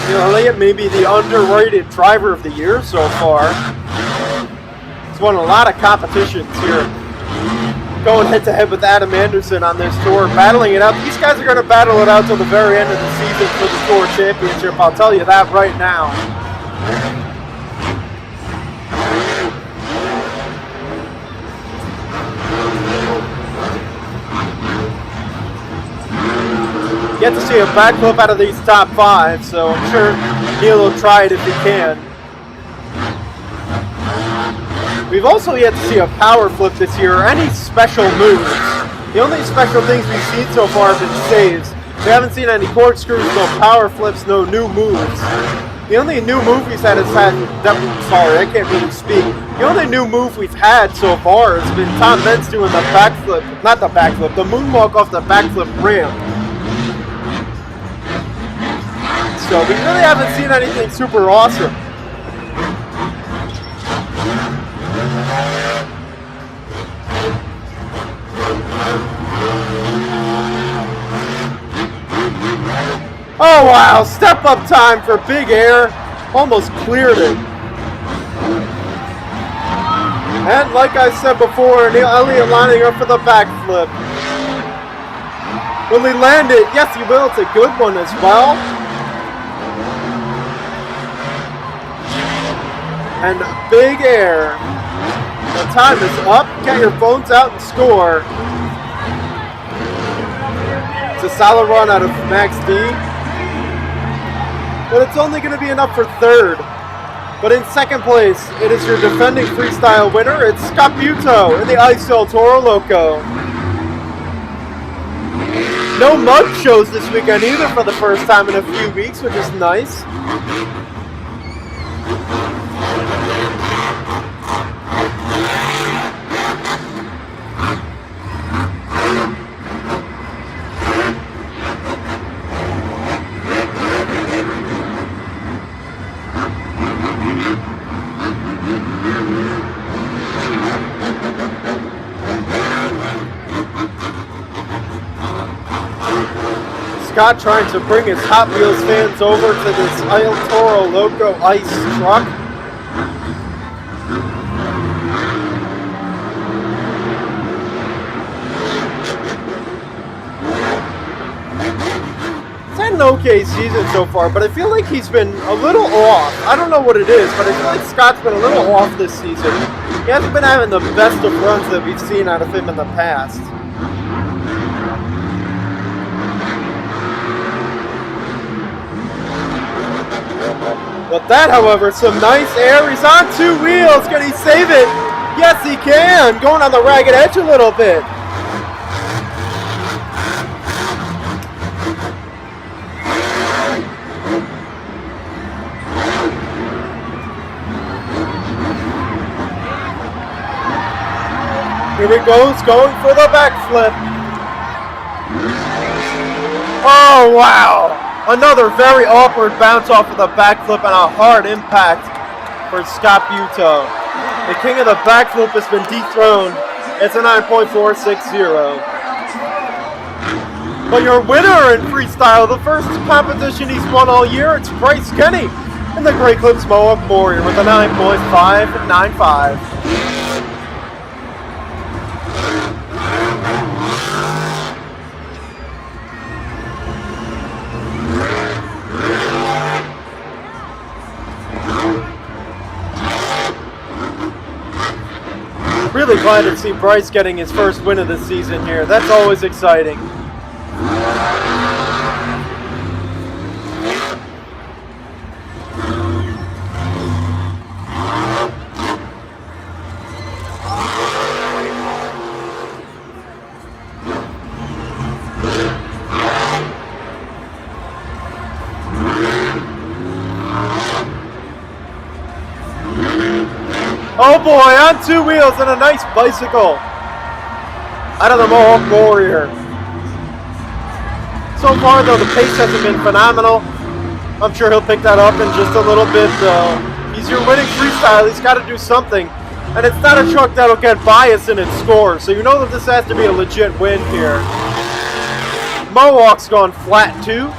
Neil Elliott may be the underrated driver of the year so far. He's won a lot of competitions here. Going head-to-head with Adam Anderson on this tour, battling it out. These guys are going to battle it out till the very end of the season for the Tour Championship. I'll tell you that right now. Get to see a backflip out of these top 5, so I'm sure Neil will try it if he can. We've also yet to see a power flip this year or any special moves. The only special things we've seen so far have been saves. We haven't seen any corkscrews, no power flips, no new moves. The only new move we've had sorry, I can't really speak. The only new move we've had so far has been Tom Meents doing the backflip, not the backflip, the moonwalk off the backflip ramp. so. We really haven't seen anything super awesome. Oh wow, step up time for Big Air. Almost cleared it. And like I said before, Elliott lining up for the backflip. Will he land it? Yes, he will. It's a good one as well. And Big Air. The time is up. Get your phones out and score. It's a solid run out of Max D. But it's only going to be enough for third. But in second place, it is your defending freestyle winner. It's Scott Buto in the ISO Toro Loco. No mud shows this weekend either for the first time in a few weeks, which is nice. Scott trying to bring his Hot Wheels fans over to this El Toro Loco ice truck. It's had an okay season so far, but I feel like he's been a little off. I don't know what it is, but I feel like Scott's been a little off this season. He hasn't been having the best of runs that we've seen out of him in the past. But that, however, some nice air. He's on two wheels. Can he save it? Yes, he can. Going on the ragged edge a little bit. Here he goes, going for the backflip. Oh, wow. Another very awkward bounce off of the backflip and a hard impact for Scott Buto. The king of the backflip has been dethroned. It's a 9.460. But your winner in freestyle, the first competition he's won all year, it's Bryce Kenny in the Great Clips Mohawk Warrior with a 9.595. Really glad to see Bryce getting his first win of the season here. That's always exciting. Oh boy, on two wheels and a nice bicycle out of the Mohawk Warrior. So far though, the pace hasn't been phenomenal. I'm sure he'll pick that up in just a little bit though. He's your winning freestyle, he's got to do something. And it's not a truck that'll get biased in its score, so you know that this has to be a legit win here. Mohawk's gone flat too.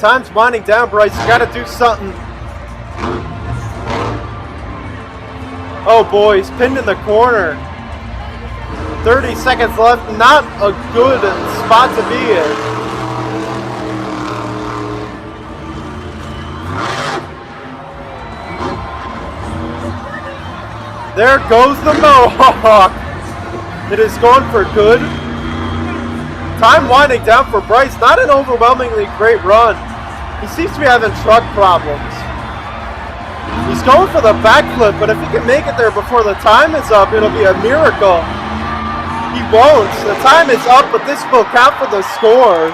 Time's winding down, Bryce. You gotta do something. Oh boy, he's pinned in the corner. 30 seconds left. Not a good spot to be in. There goes the Mohawk. It is going for good. Time winding down for Bryce. Not an overwhelmingly great run. He seems to be having truck problems. He's going for the backflip, but if he can make it there before the time is up, it'll be a miracle. He won't. The time is up, but this will count for the scores.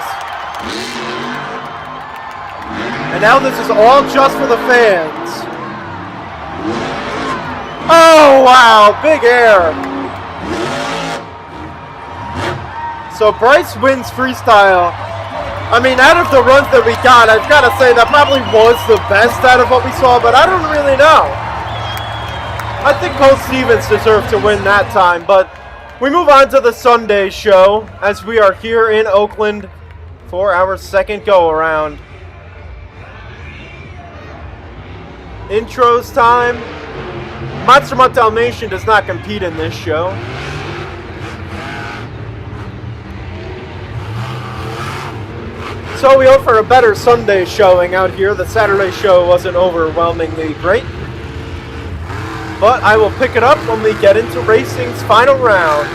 And now this is all just for the fans. Oh, wow, big air. So Bryce wins freestyle. I mean, out of the runs that we got, I've got to say that probably was the best out of what we saw, but I don't really know. I think Cole Stevens deserved to win that time, but we move on to the Sunday show as we are here in Oakland for our second go-around. Intros time. Monster Mutt Dalmatian does not compete in this show. So we hope for a better Sunday showing out here. The Saturday show wasn't overwhelmingly great. But I will pick it up when we get into racing's final round.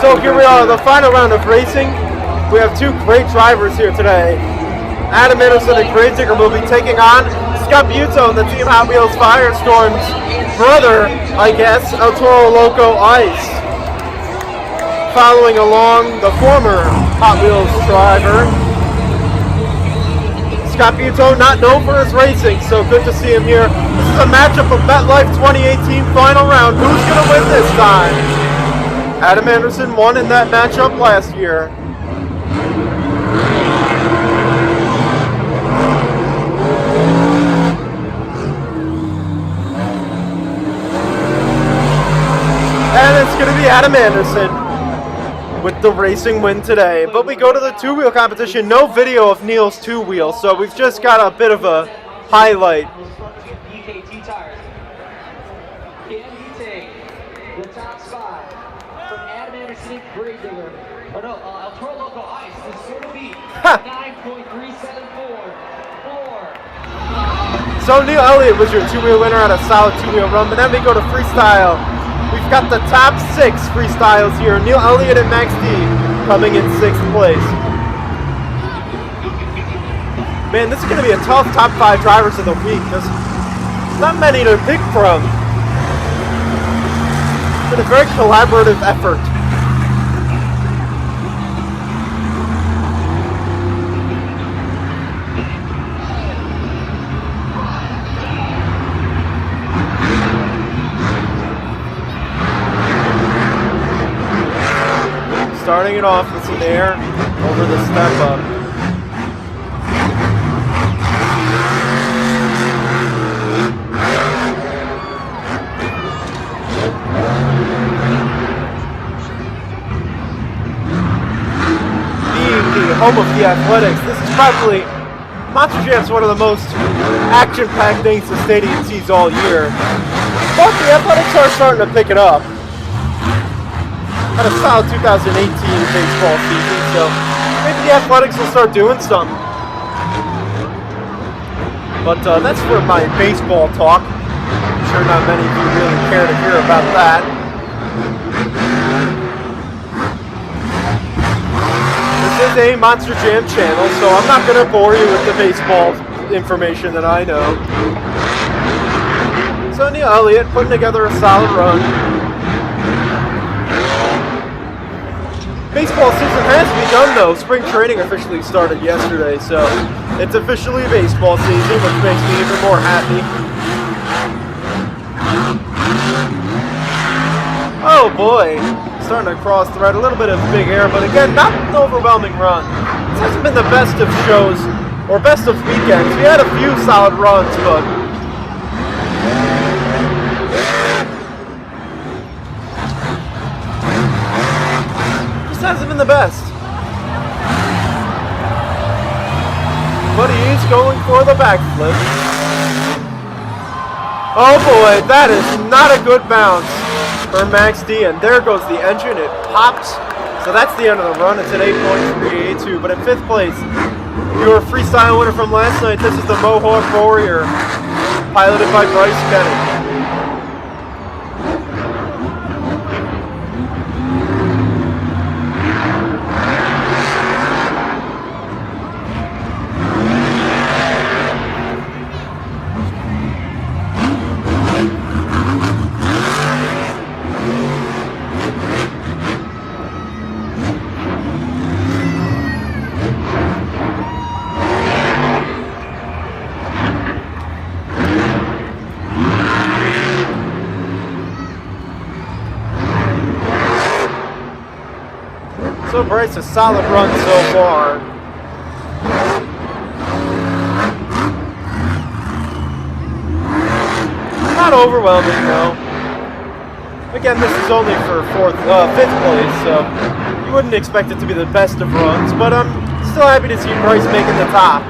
So here we are, the final round of racing. We have two great drivers here today. Adam Anderson and Grave Digger will be taking on Scott Buto and the Team Hot Wheels Firestorm's brother, I guess, El Toro Loco Ice. Following along the former Hot Wheels driver. Scott Buto, not known for his racing, so good to see him here. This is a matchup of MetLife 2018 final round. Who's going to win this time? Adam Anderson won in that matchup last year. And it's going to be Adam Anderson with the racing win today. But we go to the two-wheel competition. No video of Neil's two-wheel, so we've just got a bit of a highlight. The top spot from Adam Anderson and Grave Digger. Oh no, El Toro Loco Ice is going to be 9.374. So Neil Elliott was your two-wheel winner on a solid two-wheel run, but then we go to freestyle. We've got the top 6 freestyles here. Neil Elliott and Max D coming in 6th place. Man, this is going to be a tough top 5 drivers of the week. There's not many to pick from. It's been a very collaborative effort. Starting it off with some air over the step up. Home of the Athletics. This is probably, Monster Jam's one of the most action-packed things the stadium sees all year. But the Athletics are starting to pick it up. Had a solid 2018 baseball season, so maybe the Athletics will start doing something. But that's for my baseball talk. I'm sure not many of you really care to hear about that. This is a Monster Jam channel, so I'm not going to bore you with the baseball information that I know. So Neil Elliott putting together a solid run. Baseball season has begun though. Spring training officially started yesterday, so it's officially baseball season, which makes me even more happy. Oh boy. Starting to cross thread, a little bit of big air, but again, not an overwhelming run. This hasn't been the best of shows, or best of weekends. We had a few solid runs, but Just hasn't been the best. But he's going for the backflip. Oh boy, that is not a good bounce for Max D. And there goes the engine. It pops. So that's the end of the run. It's an 8.382. But in 5th place, your freestyle winner from last night, this is the Mohawk Warrior, piloted by Bryce Kenny. So Bryce, a solid run so far. Not overwhelming though. Again, this is only for 5th place, so you wouldn't expect it to be the best of runs, but I'm still happy to see Bryce making the top.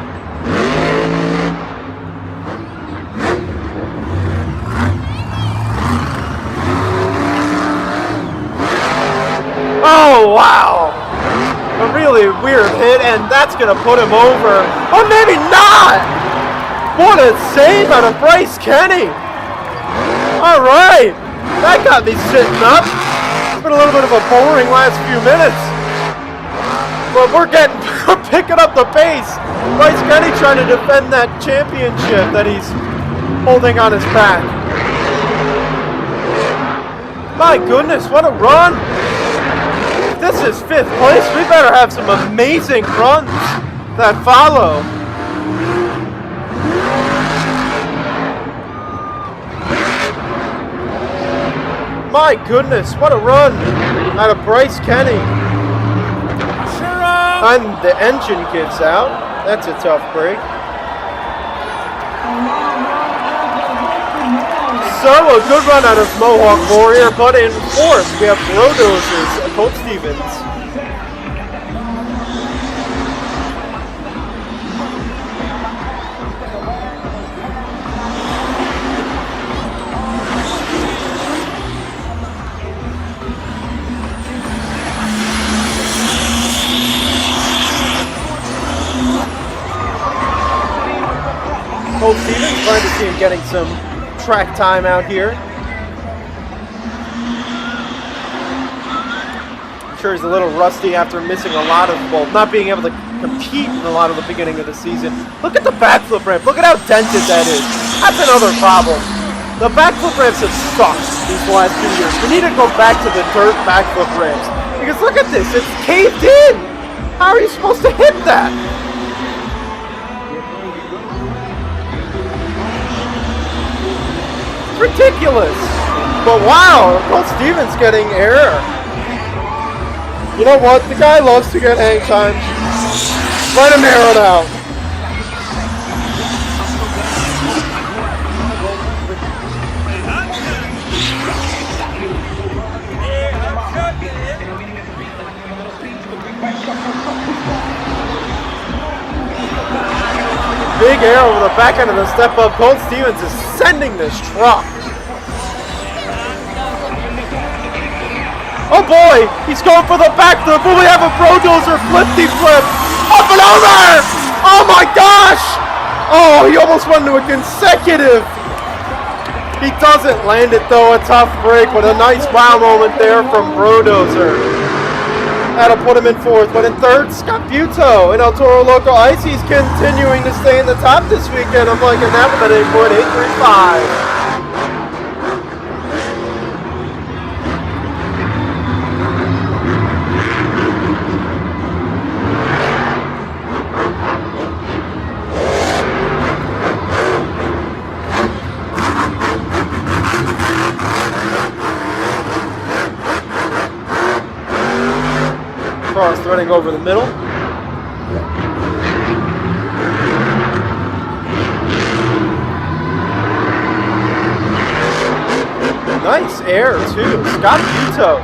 Oh, wow! A really weird hit, and that's going to put him over. Or maybe not! What a save out of Bryce Kenny! Alright! That got me sitting up. It's been a little bit of a boring last few minutes. But we're picking up the pace. Bryce Kenny trying to defend that championship that he's holding on his back. My goodness, what a run! This is 5th place. We better have some amazing runs that follow. My goodness, what a run out of Bryce Kenny. And the engine gives out. That's a tough break. So a good run out of Mohawk Warrior, but in 4th we have Brodozer's Colt Stevens. Colt Stevens, glad to see him getting some track time out here. I'm sure he's a little rusty after missing a lot of, well, not being able to compete in a lot of the beginning of the season. Look at the backflip ramp. Look at how dented that is. That's another problem. The backflip ramps have sucked these last few years. We need to go back to the dirt backflip ramps. Because look at this. It's caved in. How are you supposed to hit that? Ridiculous. But wow, Colt Stevens getting air. You know what? The guy loves to get hang time. Let him air it out. Big air over the back end of the step up. Colt Stevens is sending this truck. Oh boy, he's going for the backflip. Will we have a Brodozer flippy flip? Up and over! Oh my gosh! Oh, he almost went into a consecutive. He doesn't land it though, a tough break, but a nice wow moment there from Brodozer. That'll put him in 4th, but in 3rd, Scott Buto in El Toro Loco Ice. He's continuing to stay in the top this weekend. I'm liking that with an 8.835. Cross threading over the middle. Nice air too. Scott Buto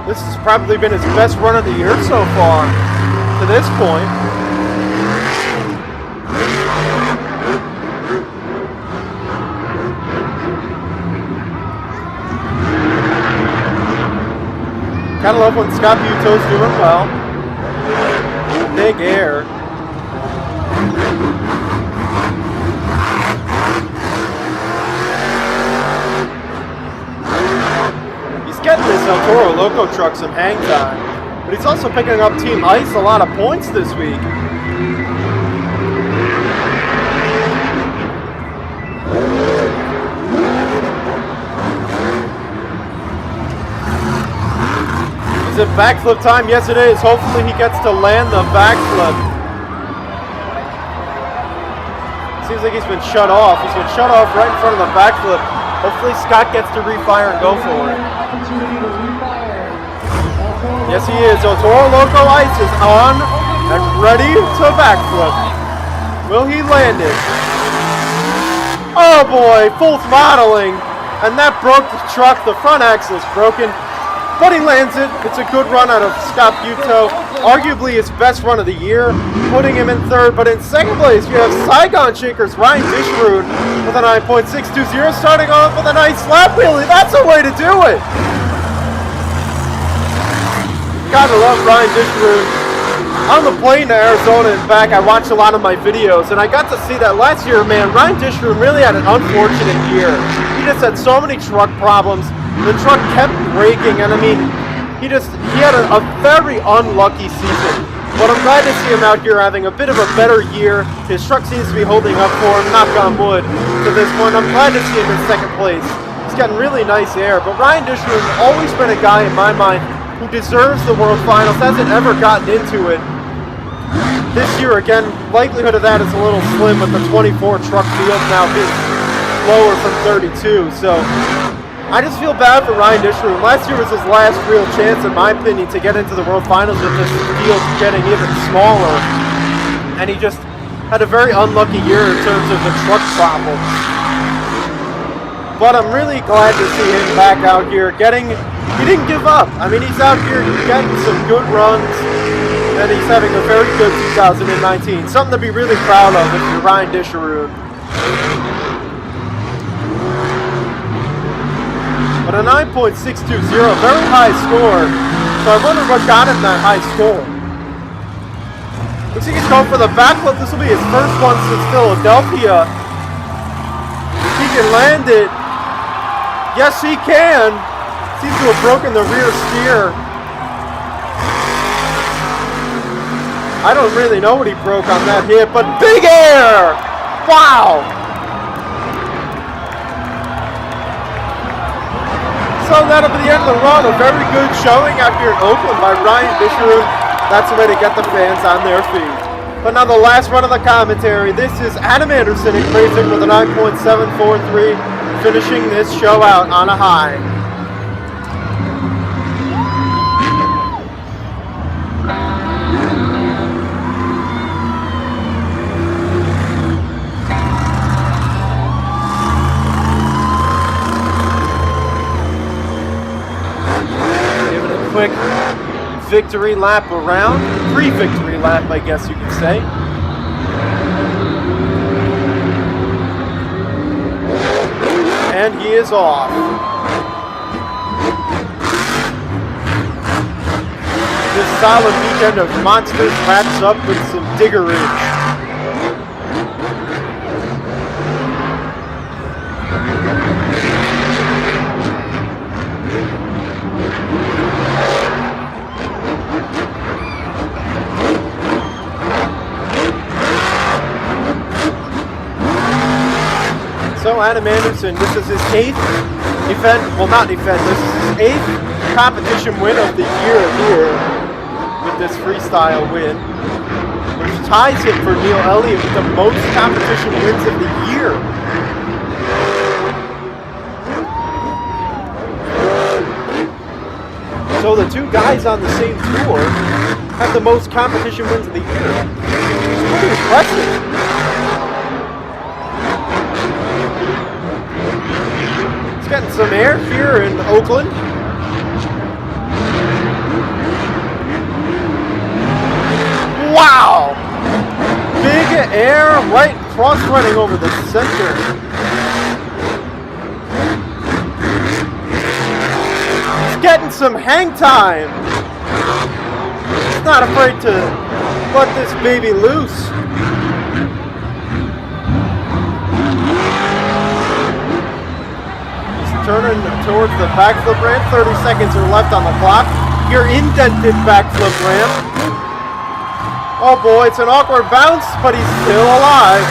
This has probably been his best run of the year so far to this point. Kind of love when Scott Bueto's doing well. Big air. He's getting this El Toro Loco truck some hang time, but he's also picking up Team Ice a lot of points this week. Is it backflip time? Yes, it is. Hopefully he gets to land the backflip. Seems like he's been shut off. He's been shut off right in front of the backflip. Hopefully Scott gets to refire and go for it. Yes, he is. El Toro Loco Ice is on and ready to backflip. Will he land it? Oh boy, full throttling. And that broke the truck. The front axle's broken. But he lands it. It's a good run out of Scott Bueto. Arguably his best run of the year, putting him in third. But in second place, you have Saigon Shakers Ryan Disharoon with a 9.620, starting off with a nice slap wheelie. That's a way to do it. Gotta love Ryan Disharoon. On the plane to Arizona and back, I watched a lot of my videos, and I got to see that last year, man, Ryan Disharoon really had an unfortunate year. He just had so many truck problems. The truck kept breaking, and I mean, he had a very unlucky season. But I'm glad to see him out here having a bit of a better year. His truck seems to be holding up for him, knock on wood, to this point. I'm glad to see him in second place. He's gotten really nice air, but Ryan Disharoon's always been a guy in my mind who deserves the World Finals, hasn't ever gotten into it. This year, again, likelihood of that is a little slim with the 24 truck field now being lower from 32, so I just feel bad for Ryan Disharoon. Last year was his last real chance, in my opinion, to get into the World Finals with this field getting even smaller. And he just had a very unlucky year in terms of the truck problems. But I'm really glad to see him back out here he didn't give up. I mean, he's out here getting some good runs, and he's having a very good 2019. Something to be really proud of if you're Ryan Disharoon. But a 9.620, very high score. So I wonder what got him that high score. Looks like he's going for the backflip. This will be his first one since Philadelphia. If he can land it. Yes, he can. Seems to have broken the rear steer. I don't really know what he broke on that hit, but big air! Wow! So that'll be the end of the run. A very good showing out here in Oakland by Ryan Disharoon. That's the way to get the fans on their feet. But now the last run of the commentary. This is Adam Anderson in racing with a 9.743, finishing this show out on a high. Quick victory lap around, pre-victory lap, I guess you could say. And he is off. This solid weekend of monsters wraps up with some diggerage. So Adam Anderson, this is his 8th event, well not event, this is his 8th competition win of the year here with this freestyle win, which ties him for Neil Elliott with the most competition wins of the year. So the two guys on the same tour have the most competition wins of the year. It's pretty impressive. Getting some air here in Oakland. Wow! Big air, right cross-running over the center. He's getting some hang time. He's not afraid to let this baby loose. Turning towards the backflip ramp. 30 seconds are left on the clock. Your indented backflip ramp. Oh boy, it's an awkward bounce, but he's still alive.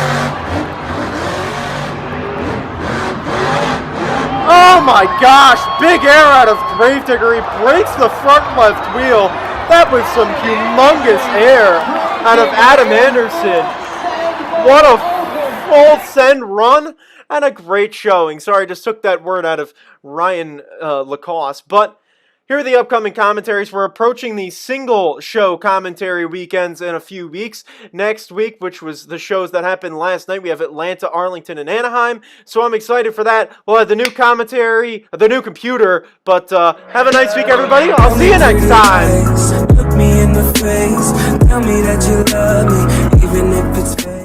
Oh my gosh, big air out of Gravedigger. He breaks the front left wheel. That was some humongous air out of Adam Anderson. What a full send run. And a great showing. Sorry, I just took that word out of Ryan Lacoste. But here are the upcoming commentaries. We're approaching the single show commentary weekends in a few weeks. Next week, which was the shows that happened last night, we have Atlanta, Arlington, and Anaheim. So I'm excited for that. We'll have the new commentary, the new computer. But have a nice week, everybody. I'll see you next time. Look me in the face. Tell me that you love me, even if it's fake.